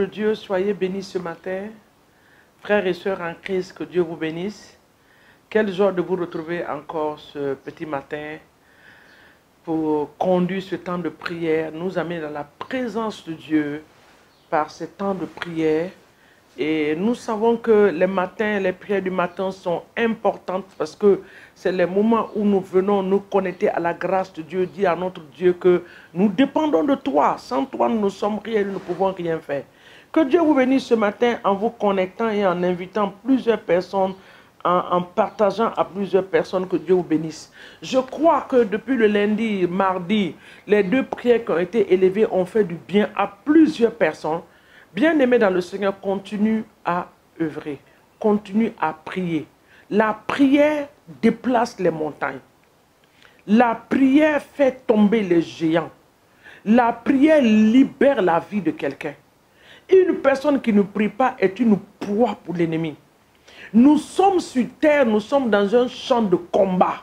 de Dieu, soyez bénis ce matin. Frères et sœurs en Christ, que Dieu vous bénisse. Quelle joie de vous retrouver encore ce petit matin pour conduire ce temps de prière, nous amener dans la présence de Dieu par ce temps de prière. Et nous savons que les matins, les prières du matin sont importantes parce que c'est les moments où nous venons nous connecter à la grâce de Dieu, dire à notre Dieu que nous dépendons de toi. Sans toi, nous ne sommes rien, nous ne pouvons rien faire. Que Dieu vous bénisse ce matin en vous connectant et en invitant plusieurs personnes, en partageant à plusieurs personnes, que Dieu vous bénisse. Je crois que depuis le lundi, mardi, les deux prières qui ont été élevées ont fait du bien à plusieurs personnes. Bien-aimés dans le Seigneur, continue à œuvrer, continue à prier. La prière déplace les montagnes. La prière fait tomber les géants. La prière libère la vie de quelqu'un. Une personne qui ne prie pas est une proie pour l'ennemi. Nous sommes sur terre, nous sommes dans un champ de combat.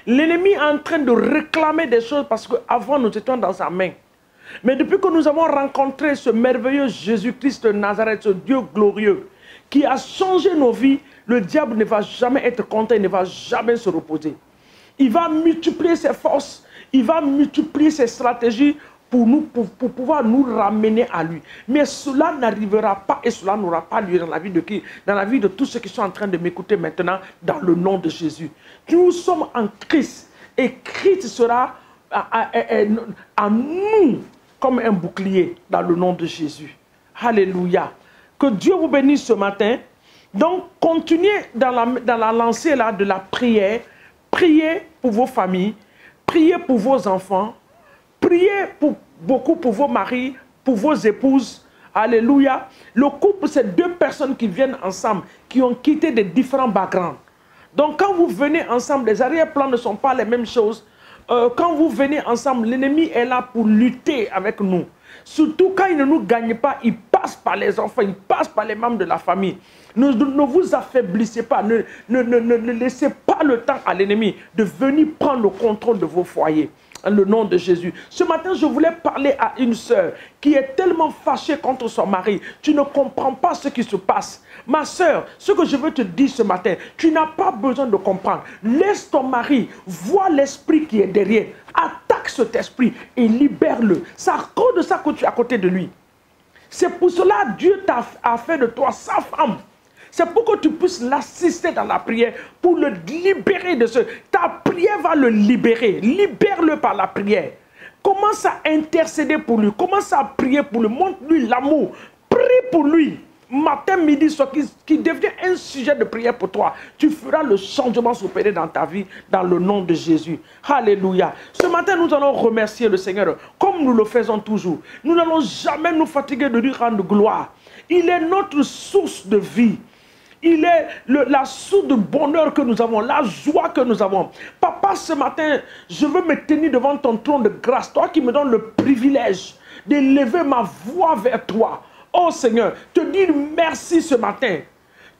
L'ennemi est en train de réclamer des choses parce qu'avant nous étions dans sa main. Mais depuis que nous avons rencontré ce merveilleux Jésus-Christ de Nazareth, ce Dieu glorieux, qui a changé nos vies, le diable ne va jamais être content, il ne va jamais se reposer. Il va multiplier ses forces, il va multiplier ses stratégies pour pouvoir nous ramener à lui. Mais cela n'arrivera pas et cela n'aura pas lieu dans la vie de qui? Dans la vie de tous ceux qui sont en train de m'écouter maintenant, dans le nom de Jésus. Nous sommes en Christ et Christ sera à nous comme un bouclier dans le nom de Jésus. Alléluia. Que Dieu vous bénisse ce matin. Donc, continuez dans la lancée là, de la prière. Priez pour vos familles. Priez pour vos enfants. Priez beaucoup pour vos maris, pour vos épouses. Alléluia. Le couple, c'est deux personnes qui viennent ensemble, qui ont quitté des différents backgrounds. Donc, quand vous venez ensemble, les arrière-plans ne sont pas les mêmes choses. Quand vous venez ensemble, l'ennemi est là pour lutter avec nous. Surtout quand il ne nous gagne pas, il passe par les enfants, il passe par les membres de la famille. Ne vous affaiblissez pas, ne laissez pas le temps à l'ennemi de venir prendre le contrôle de vos foyers. En le nom de Jésus. Ce matin, je voulais parler à une sœur qui est tellement fâchée contre son mari. Tu ne comprends pas ce qui se passe. Ma sœur, ce que je veux te dire ce matin, tu n'as pas besoin de comprendre. Laisse ton mari, vois l'esprit qui est derrière. Attaque cet esprit et libère-le. C'est à cause de ça que tu es à côté de lui. C'est pour cela que Dieu a fait de toi sa femme. C'est pour que tu puisses l'assister dans la prière, pour le libérer de ce... Ta prière va le libérer. Libère-le par la prière. Commence à intercéder pour lui. Commence à prier pour lui. Montre-lui l'amour. Prie pour lui. Matin, midi, soir, qui devient un sujet de prière pour toi. Tu feras le changement s'opérer dans ta vie, dans le nom de Jésus. Alléluia. Ce matin, nous allons remercier le Seigneur, comme nous le faisons toujours. Nous n'allons jamais nous fatiguer de lui rendre gloire. Il est notre source de vie. Il est la source de bonheur que nous avons, la joie que nous avons. Papa, ce matin, je veux me tenir devant ton trône de grâce. Toi qui me donnes le privilège d'élever ma voix vers toi. Oh Seigneur, te dire merci ce matin.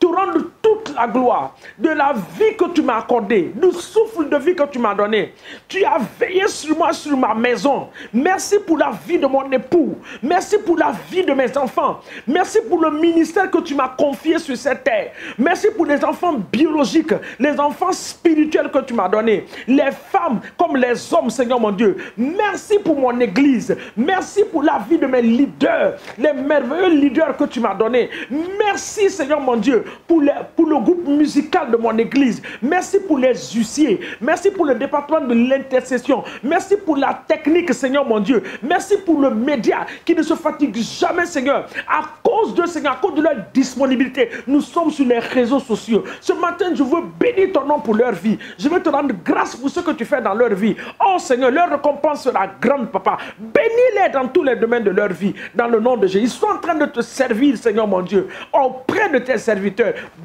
Te rendre toute la gloire de la vie que tu m'as accordée, du souffle de vie que tu m'as donné. Tu as veillé sur moi, sur ma maison. Merci pour la vie de mon époux. Merci pour la vie de mes enfants. Merci pour le ministère que tu m'as confié sur cette terre. Merci pour les enfants biologiques, les enfants spirituels que tu m'as donnés. Les femmes comme les hommes, Seigneur mon Dieu. Merci pour mon église. Merci pour la vie de mes leaders, les merveilleux leaders que tu m'as donnés. Merci, Seigneur mon Dieu, pour le groupe musical de mon église. Merci pour les huissiers. Merci pour le département de l'intercession. Merci pour la technique, Seigneur mon Dieu. Merci pour le média qui ne se fatigue jamais, Seigneur. À cause de, Seigneur, à cause de leur disponibilité, nous sommes sur les réseaux sociaux. Ce matin, je veux bénir ton nom pour leur vie. Je veux te rendre grâce pour ce que tu fais dans leur vie. Oh Seigneur, leur récompense sera grande, Papa. Bénis-les dans tous les domaines de leur vie, dans le nom de Jésus. Ils sont en train de te servir, Seigneur mon Dieu, auprès de tes serviteurs.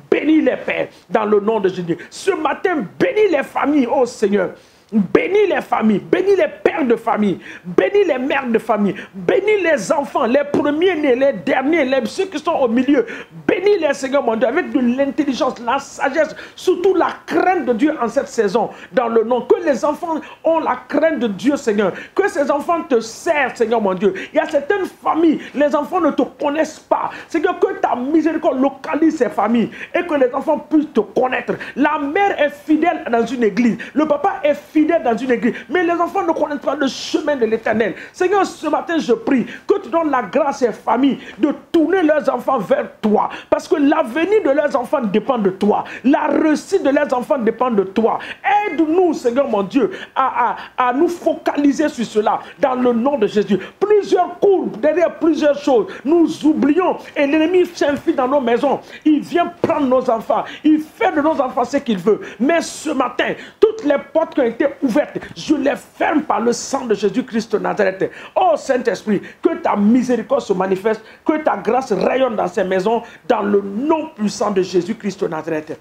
Bénis les pères dans le nom de Jésus. Ce matin, bénis les familles, oh Seigneur. Bénis les familles, bénis les pères de famille, bénis les mères de famille, bénis les enfants, les premiers-nés, les derniers, ceux qui sont au milieu. Bénis les Seigneur mon Dieu avec de l'intelligence, la sagesse, surtout la crainte de Dieu en cette saison. Dans le nom, que les enfants ont la crainte de Dieu, Seigneur. Que ces enfants te servent, Seigneur mon Dieu. Il y a certaines familles, les enfants ne te connaissent pas. Seigneur, que ta miséricorde localise ces familles et que les enfants puissent te connaître. La mère est fidèle dans une église, le papa est fidèle dans une église, mais les enfants ne connaissent pas le chemin de l'Éternel. Seigneur, ce matin, je prie que tu donnes la grâce à ces familles de tourner leurs enfants vers toi, parce que l'avenir de leurs enfants dépend de toi. La réussite de leurs enfants dépend de toi. Aide-nous, Seigneur mon Dieu, à nous focaliser sur cela, dans le nom de Jésus. Plusieurs courbes, derrière plusieurs choses, nous oublions, et l'ennemi s'infile dans nos maisons. Il vient prendre nos enfants, il fait de nos enfants ce qu'il veut. Mais ce matin, toutes les portes qui ont été ouvertes, je les ferme par le sang de Jésus-Christ de Nazareth. Oh Saint-Esprit, que ta miséricorde se manifeste, que ta grâce rayonne dans ces maisons, dans le nom puissant de Jésus-Christ de Nazareth.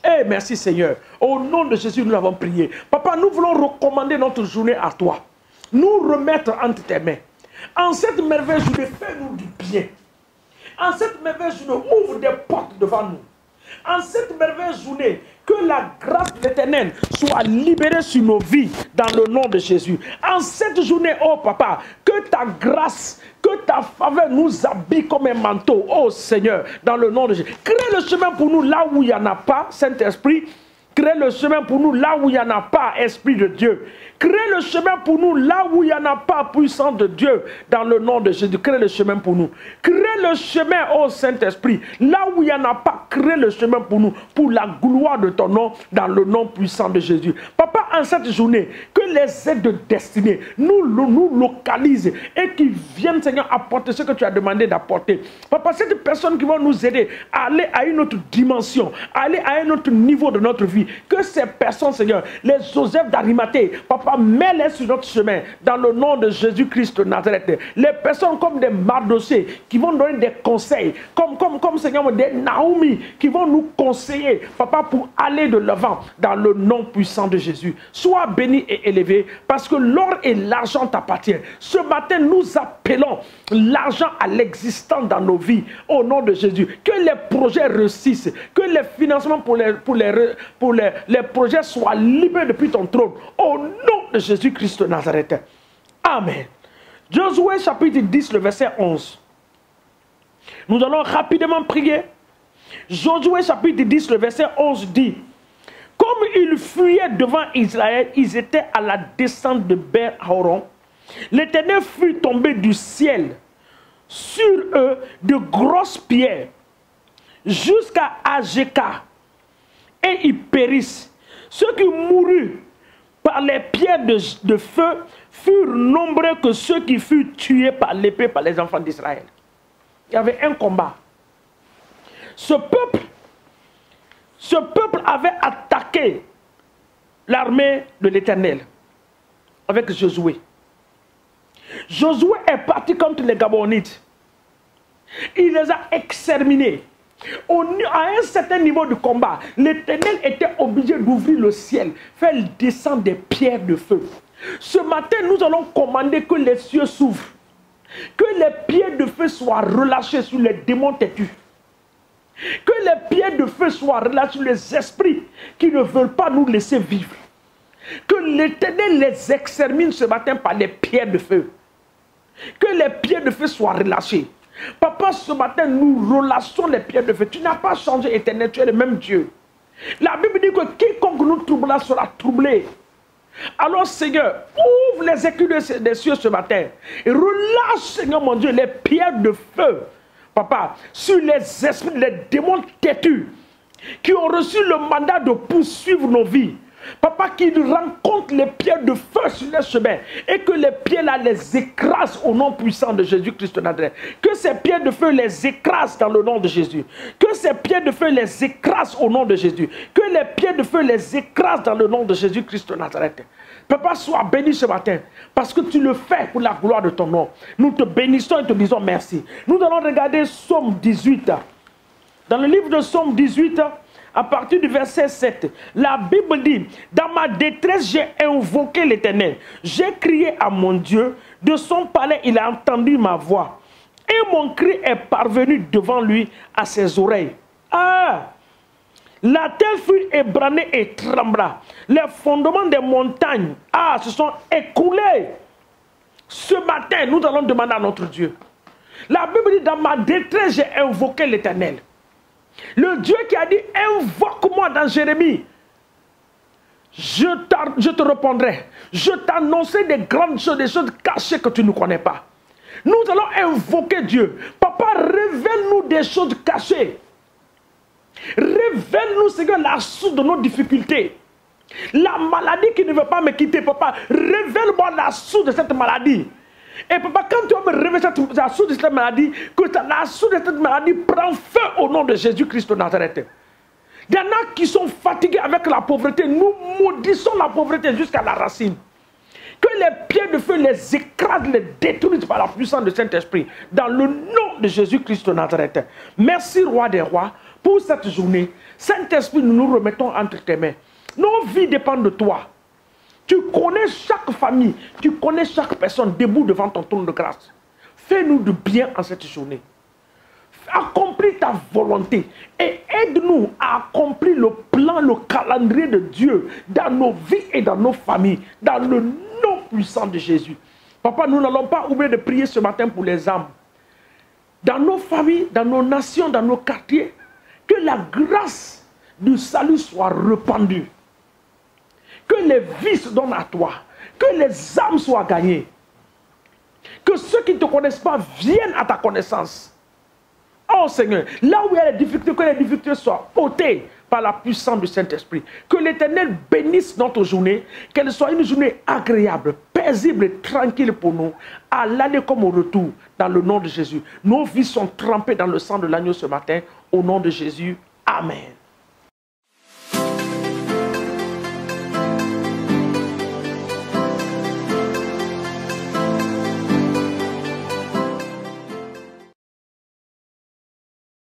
Eh, merci Seigneur. Au nom de Jésus, nous avons prié. Papa, nous voulons recommander notre journée à toi. Nous remettre entre tes mains. En cette merveilleuse journée, fais-nous du bien. En cette merveilleuse journée, ouvre des portes devant nous. En cette merveilleuse journée, que la grâce de l'Éternel soit libérée sur nos vies dans le nom de Jésus. En cette journée, oh papa, que ta grâce, que ta faveur nous habille comme un manteau, oh Seigneur, dans le nom de Jésus. Crée le chemin pour nous là où il n'y en a pas, Saint-Esprit. Crée le chemin pour nous là où il n'y en a pas, Esprit de Dieu. Crée le chemin pour nous là où il n'y en a pas, puissant de Dieu, dans le nom de Jésus. Crée le chemin pour nous. Crée le chemin, oh Saint-Esprit, là où il n'y en a pas, crée le chemin pour nous, pour la gloire de ton nom, dans le nom puissant de Jésus. Papa, en cette journée, que les aides de destinée nous localisent et qu'ils viennent, Seigneur, apporter ce que tu as demandé d'apporter. Papa, c'est des personnes qui vont nous aider à aller à une autre dimension, à aller à un autre niveau de notre vie. Que ces personnes, Seigneur, les Joseph d'Arimathée, Papa, mets-les sur notre chemin, dans le nom de Jésus-Christ de Nazareth. Les personnes comme des Mardochée qui vont donner des conseils, comme Seigneur, des Naomi qui vont nous conseiller, Papa, pour aller de l'avant, dans le nom puissant de Jésus. Sois béni et élevé, parce que l'or et l'argent t'appartiennent. Ce matin, nous appelons l'argent à l'existence dans nos vies, au nom de Jésus. Que les projets réussissent, que les financements pour les projets soient libérés depuis ton trône, au nom de Jésus-Christ de Nazareth. Amen. Josué chapitre 10, le verset 11. Nous allons rapidement prier. Josué chapitre 10, le verset 11 dit: comme ils fuyaient devant Israël, ils étaient à la descente de Ber-Horon. L'Éternel fut tombé du ciel sur eux de grosses pierres jusqu'à Azeka, et ils périssent. Ceux qui moururent par les pierres de feu furent nombreux que ceux qui furent tués par l'épée par les enfants d'Israël. Il y avait un combat. Ce peuple avait attaqué l'armée de l'Éternel avec Josué. Josué est parti contre les Gabonites. Il les a exterminés. À un certain niveau de combat, l'Éternel était obligé d'ouvrir le ciel, faire descendre des pierres de feu. Ce matin, nous allons commander que les cieux s'ouvrent, que les pierres de feu soient relâchées sur les démons têtus, que les pierres de feu soient relâchées sur les esprits qui ne veulent pas nous laisser vivre, que l'Éternel les extermine ce matin par les pierres de feu, que les pierres de feu soient relâchées. Papa, ce matin, nous relâchons les pierres de feu. Tu n'as pas changé, Éternel, tu es le même Dieu. La Bible dit que quiconque nous troublera sera troublé. Alors, Seigneur, ouvre les écus des cieux ce matin et relâche, Seigneur mon Dieu, les pierres de feu, Papa, sur les esprits, les démons têtus qui ont reçu le mandat de poursuivre nos vies. Papa, qu'ils rencontrent les pierres de feu sur les chemins et que les pierres-là les écrasent au nom puissant de Jésus-Christ de Nazareth. Que ces pierres de feu les écrasent dans le nom de Jésus. Que ces pierres de feu les écrasent au nom de Jésus. Que les pierres de feu les écrasent dans le nom de Jésus-Christ de Nazareth. Papa, sois béni ce matin parce que tu le fais pour la gloire de ton nom. Nous te bénissons et te disons merci. Nous allons regarder Psaume 18. Dans le livre de Psaume 18, à partir du verset 7, la Bible dit, dans ma détresse, j'ai invoqué l'Éternel. J'ai crié à mon Dieu. De son palais, il a entendu ma voix. Et mon cri est parvenu devant lui à ses oreilles. Ah! La terre fut ébranlée et trembla. Les fondements des montagnes se sont écoulés. Ce matin, nous allons demander à notre Dieu. La Bible dit, dans ma détresse, j'ai invoqué l'Éternel. Le Dieu qui a dit, invoque-moi dans Jérémie. Je te répondrai. Je t'annoncerai des grandes choses, des choses cachées que tu ne connais pas. Nous allons invoquer Dieu. Papa, révèle-nous des choses cachées. Révèle-nous, Seigneur, la source de nos difficultés. La maladie qui ne veut pas me quitter, papa, révèle-moi la source de cette maladie. Et papa, quand tu vas me révéler la source de cette maladie, que la source de cette maladie prend feu au nom de Jésus-Christ de Nazareth. Il y en a qui sont fatigués avec la pauvreté. Nous maudissons la pauvreté jusqu'à la racine. Que les pieds de feu les écrasent, les détruisent par la puissance du Saint-Esprit. Dans le nom de Jésus-Christ de Nazareth. Merci, Roi des Rois, pour cette journée. Saint-Esprit, nous nous remettons entre tes mains. Nos vies dépendent de toi. Tu connais chaque famille, tu connais chaque personne debout devant ton trône de grâce. Fais-nous du bien en cette journée. Accomplis ta volonté et aide-nous à accomplir le plan, le calendrier de Dieu dans nos vies et dans nos familles, dans le nom puissant de Jésus. Papa, nous n'allons pas oublier de prier ce matin pour les âmes. Dans nos familles, dans nos nations, dans nos quartiers, que la grâce du salut soit répandue. Que les vies se donnent à toi. Que les âmes soient gagnées. Que ceux qui ne te connaissent pas viennent à ta connaissance. Oh Seigneur, là où il y a les difficultés, que les difficultés soient ôtées par la puissance du Saint-Esprit. Que l'Éternel bénisse notre journée. Qu'elle soit une journée agréable, paisible et tranquille pour nous. À l'aller comme au retour, dans le nom de Jésus. Nos vies sont trempées dans le sang de l'agneau ce matin. Au nom de Jésus. Amen.